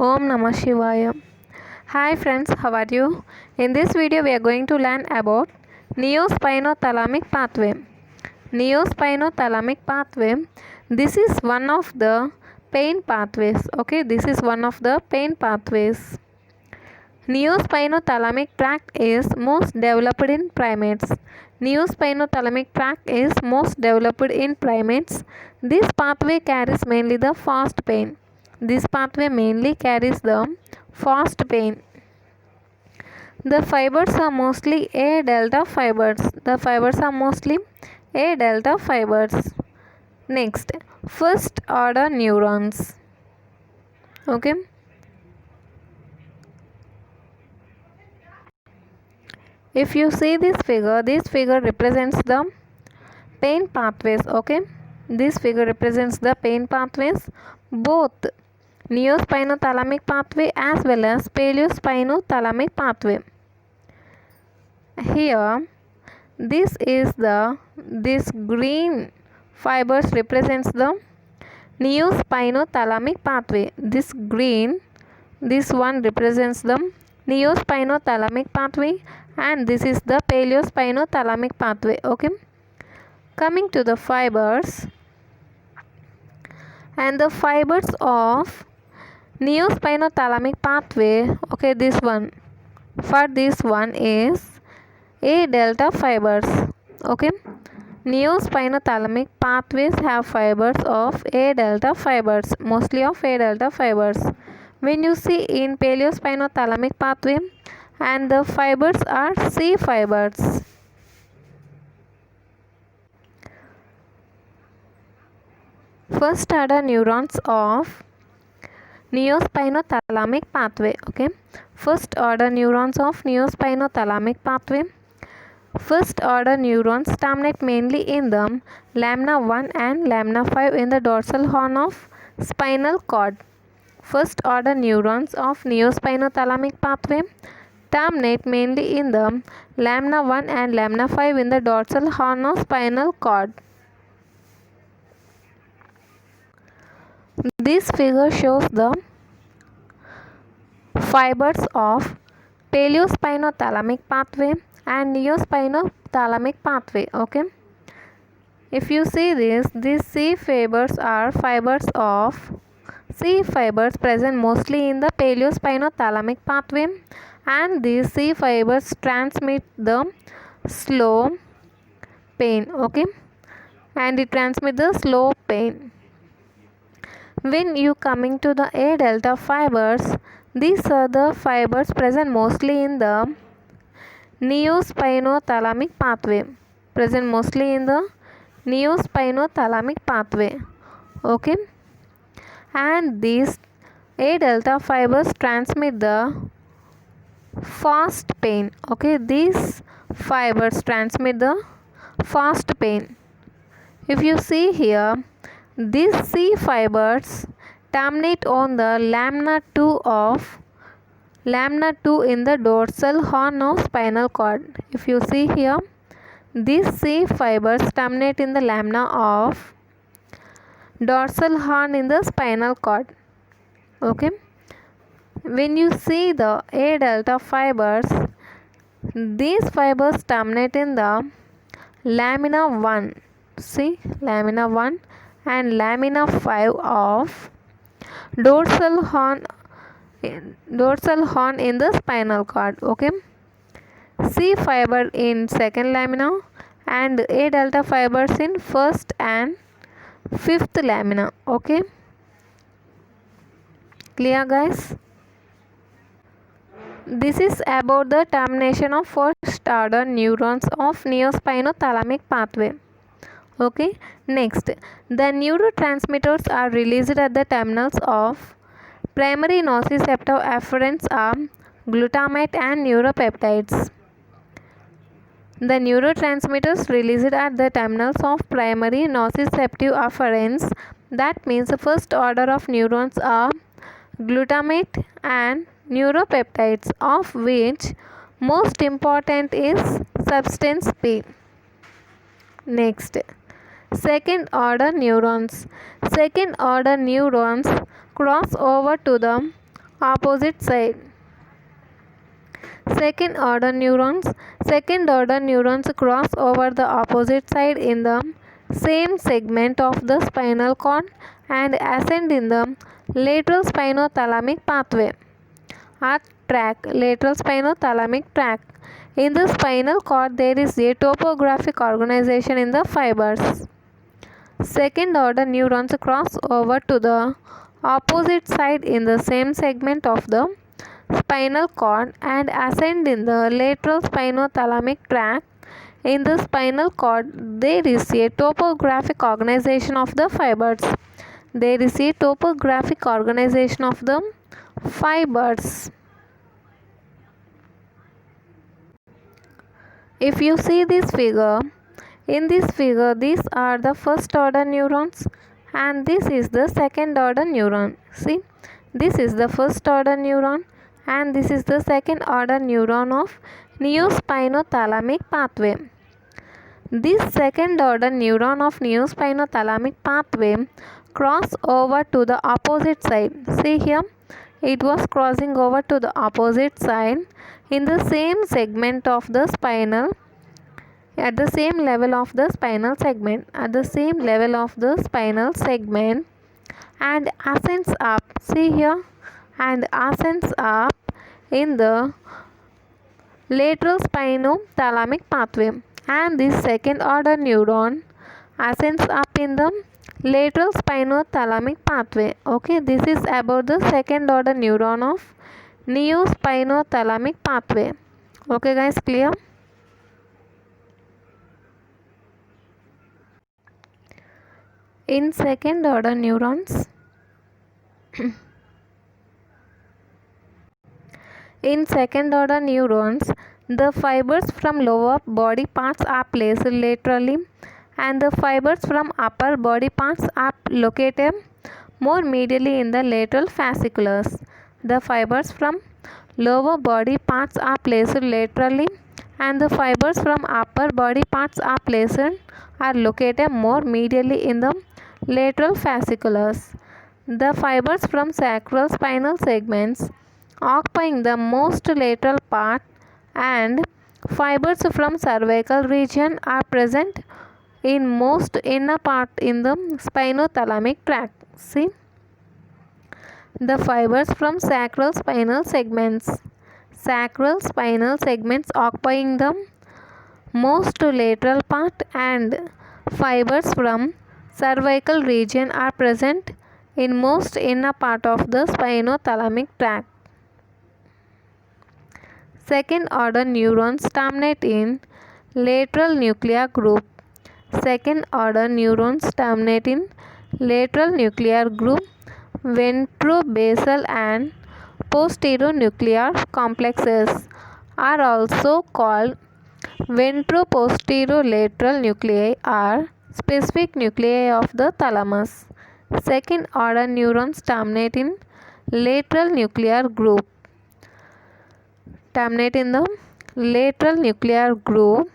Om Namah Shivaya. Hi friends, how are you? In this video we are going to learn about neospinothalamic pathway. Neospinothalamic pathway, this is one of the pain pathways. Okay, this is one of the pain pathways. Neospinothalamic tract is most developed in primates. Neospinothalamic tract is most developed in primates. This pathway carries mainly the fast pain. This pathway mainly carries the fast pain. The fibers are mostly A delta fibers. The fibers are mostly A delta fibers. Next, first order neurons. Okay. If you see this figure represents the pain pathways. Okay. This figure represents the pain pathways, both neospinothalamic pathway as well as paleospinothalamic pathway. Here, this green fibers represents the neospinothalamic pathway. This one represents the neospinothalamic pathway, and this is the paleospinothalamic pathway. Okay. Coming to the fibers, and the fibers of neospinothalamic pathway. Okay, this one. For this one is A delta fibers. Okay. Neospinothalamic pathways have fibers of A delta fibers, mostly of A delta fibers. When you see in paleospinothalamic pathway, and the fibers are C fibers. First order neurons of neospinothalamic pathway. Okay, first order neurons of neospinothalamic pathway. First order neurons terminate mainly in the lamina 1 and lamina 5 in the dorsal horn of spinal cord. First order neurons of neospinothalamic pathway terminate mainly in the lamina 1 and lamina 5 in the dorsal horn of spinal cord. This figure shows the fibers of paleospinothalamic pathway and neospinothalamic pathway. Okay. If you see this, these C fibers are fibers of C fibers present mostly in the paleospinothalamic pathway, and these C fibers transmit the slow pain. Okay, and it transmits the slow pain. When you coming to the A delta fibers, these are the fibers present mostly in the neospinothalamic pathway. Present mostly in the neospinothalamic pathway. Okay, and these A delta fibers transmit the fast pain. Okay, these fibers transmit the fast pain. If you see here, these C fibers terminate on the lamina 2 in the dorsal horn of spinal cord. If you see here, these C fibers terminate in the lamina of dorsal horn in the spinal cord. Okay. When you see the A delta fibers, these fibers terminate in the lamina 1. See, lamina 1 and lamina 5 of dorsal horn in the spinal cord. Okay, C fiber in second lamina and A delta fibers in first and fifth lamina. Okay, clear guys? This is about the termination of first order neurons of neospinothalamic pathway. Okay, next, the neurotransmitters are released at the terminals of primary nociceptive afferents are glutamate and neuropeptides. The neurotransmitters released at the terminals of primary nociceptive afferents, that means the first order of neurons are glutamate and neuropeptides, of which most important is substance P. Next, second order neurons. Second order neurons cross over to the opposite side. Second order neurons. Second order neurons cross over the opposite side in the same segment of the spinal cord and ascend in the lateral spinothalamic pathway. Track, lateral spinothalamic tract. In the spinal cord, there is a topographic organization in the fibers. Second order neurons cross over to the opposite side in the same segment of the spinal cord and ascend in the lateral spinothalamic tract. In the spinal cord, there is a topographic organization of the fibers. There is a topographic organization of the fibers. If you see this figure, in this figure, these are the first order neurons and this is the second order neuron. See, this is the first order neuron and this is the second order neuron of neospinothalamic pathway. This second order neuron of neospinothalamic pathway cross over to the opposite side. See here, it was crossing over to the opposite side in the same segment of the spinal, at the same level of the spinal segment, and ascends up. See here, and ascends up in the lateral spinothalamic pathway. And this second order neuron ascends up in the lateral spinothalamic pathway. Okay, this is about the second order neuron of neospinothalamic pathway. Okay guys, clear? In second order neurons, in second order neurons, the fibers from lower body parts are placed laterally and the fibers from upper body parts are located more medially in the lateral fasciculus. The fibers from lower body parts are placed laterally and the fibers from upper body parts are located more medially in the lateral fasciculus. The fibers from sacral spinal segments occupying the most lateral part and fibers from cervical region are present in most inner part in the spinothalamic tract. See, the fibers from sacral spinal segments occupying the most lateral part and fibers from cervical region are present in most inner part of the spinothalamic tract. Second order neurons terminate in lateral nuclear group. Second order neurons terminate in lateral nuclear group. Ventrobasal and posteronuclear complexes are also called ventroposterolateral nuclei or specific nuclei of the thalamus. Second order neurons terminate in lateral nuclear group. Terminate in the lateral nuclear group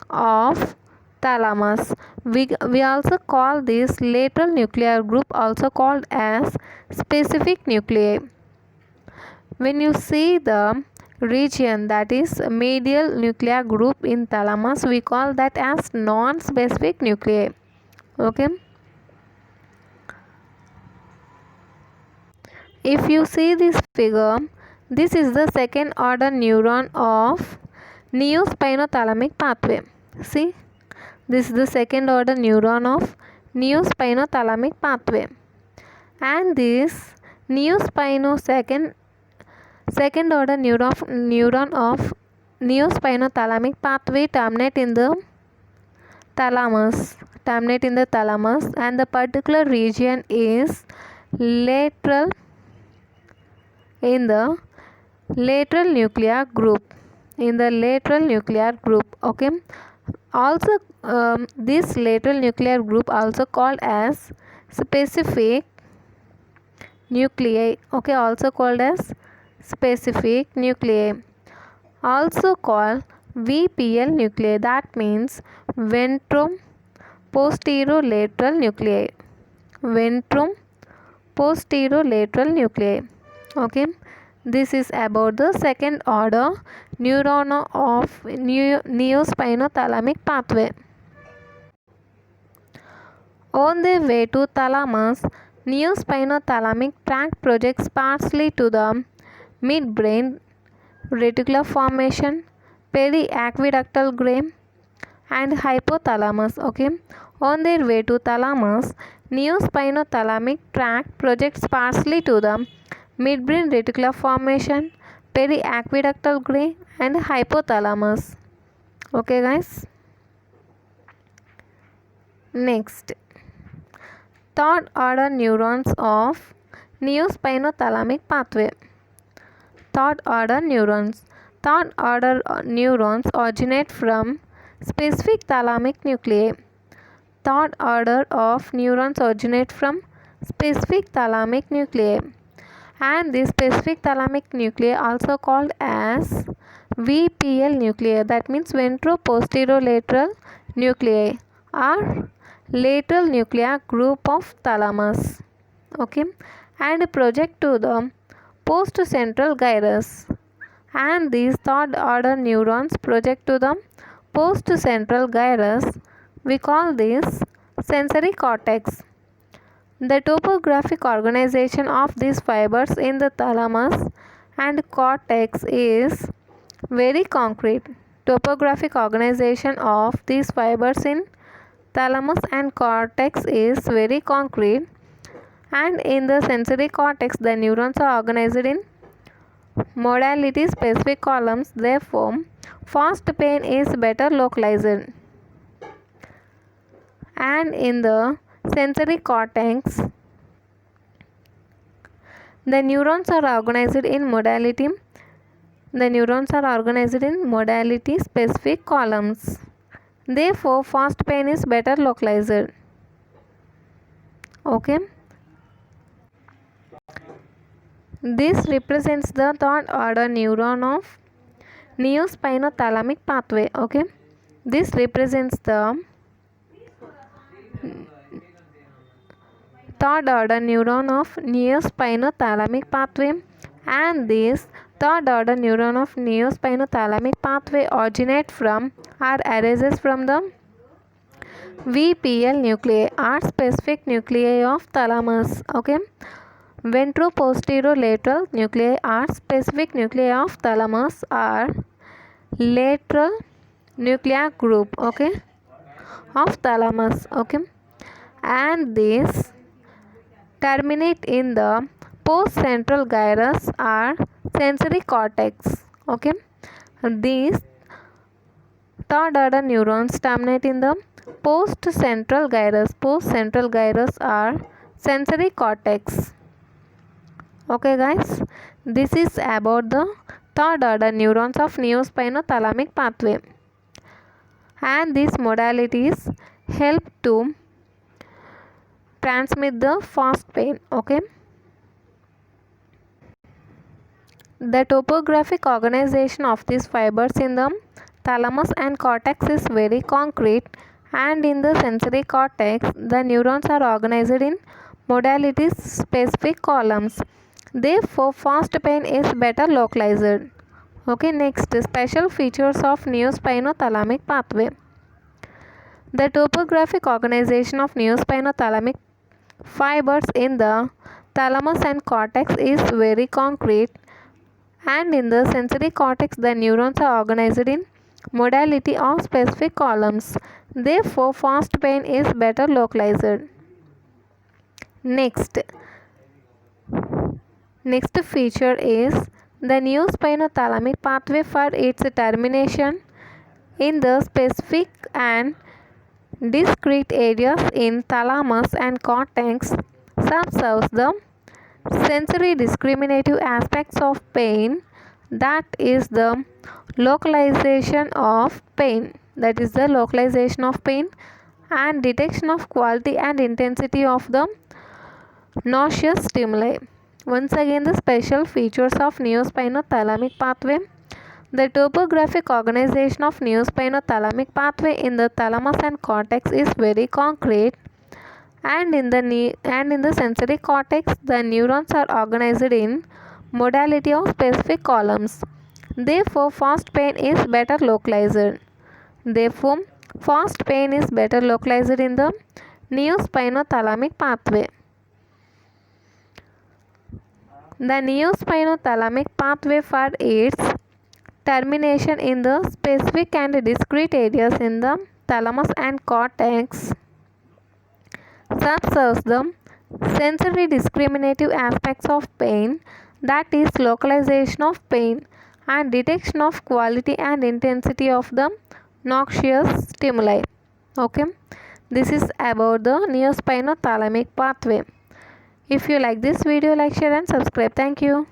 of thalamus. We also call this lateral nuclear group also called as specific nuclei. When you see the region that is medial nuclear group in thalamus, we call that as non-specific nuclei. Okay. If you see this figure, this is the second order neuron of neospinothalamic pathway. See, this is the second order neuron of neospinothalamic pathway, and this second order neuron of neospinothalamic pathway terminate in the thalamus, and the particular region is lateral in the lateral nuclear group. Okay, also this lateral nuclear group also called as specific nuclei. Okay, also called as specific nuclei, also called VPL nuclei, that means ventroposterolateral nuclei. Okay, this is about the second order neuron of neospinothalamic pathway. On their way to thalamus, neospinothalamic tract projects partially to the midbrain reticular formation, periaqueductal gray, and hypothalamus. Okay, on their way to thalamus, neospinothalamic tract projects partially to the midbrain reticular formation, periaqueductal gray, and hypothalamus. Okay, guys. Next, third order neurons of neospinothalamic pathway. Third order neurons. Third order neurons originate from specific thalamic nuclei. Third order of neurons originate from specific thalamic nuclei, and these specific thalamic nuclei also called as VPL nuclei, that means ventroposterolateral nuclei, or lateral nuclear group of thalamus. Okay, and project to the postcentral gyrus, and these third order neurons project to the postcentral gyrus. We call this sensory cortex. The topographic organization of these fibers in the thalamus and cortex is very concrete. Topographic organization of these fibers in thalamus and cortex is very concrete, and in the sensory cortex the neurons are organized in modality specific columns. Therefore, fast pain is better localized, and in the sensory cortex the neurons are organized in modality specific columns. Therefore, fast pain is better localized. Okay, this represents the third order neuron of neospinothalamic pathway. Okay, this represents the third order neuron of neospinothalamic pathway, and this third order neuron of neospinothalamic pathway originate from or arises from the VPL nuclei or specific nuclei of thalamus. Okay, ventroposterolateral nuclei are specific nuclei of thalamus or lateral nuclear group, okay, of thalamus. Okay, and these terminate in the postcentral gyrus or sensory cortex. Okay, these third order neurons terminate in the postcentral gyrus or sensory cortex. Okay, guys, this is about the third order neurons of neospinothalamic pathway, and these modalities help to transmit the fast pain. Okay, the topographic organization of these fibers in the thalamus and cortex is very concrete, and in the sensory cortex the neurons are organized in modalities specific columns. Therefore, fast pain is better localized. Okay, next, special features of neospinothalamic pathway. The topographic organization of neospinothalamic fibers in the thalamus and cortex is very concrete, and in the sensory cortex the neurons are organized in modality of specific columns. Therefore, fast pain is better localized. Next feature is the neospinothalamic pathway for its termination in the specific and discrete areas in thalamus and cortex subserves the sensory discriminative aspects of pain, that is the localization of pain and detection of quality and intensity of the noxious stimuli. Once again, the special features of neospinothalamic pathway. The topographic organization of neospinothalamic pathway in the thalamus and cortex is very concrete, and in the sensory cortex the neurons are organized in modality of specific columns. Therefore, fast pain is better localized. Therefore, fast pain is better localized in the neospinothalamic pathway. The neospinothalamic pathway for its termination in the specific and discrete areas in the thalamus and cortex subserves the sensory discriminative aspects of pain, that is localization of pain and detection of quality and intensity of the noxious stimuli. Okay, this is about the neospinothalamic pathway. If you like this video, like, share and subscribe. Thank you.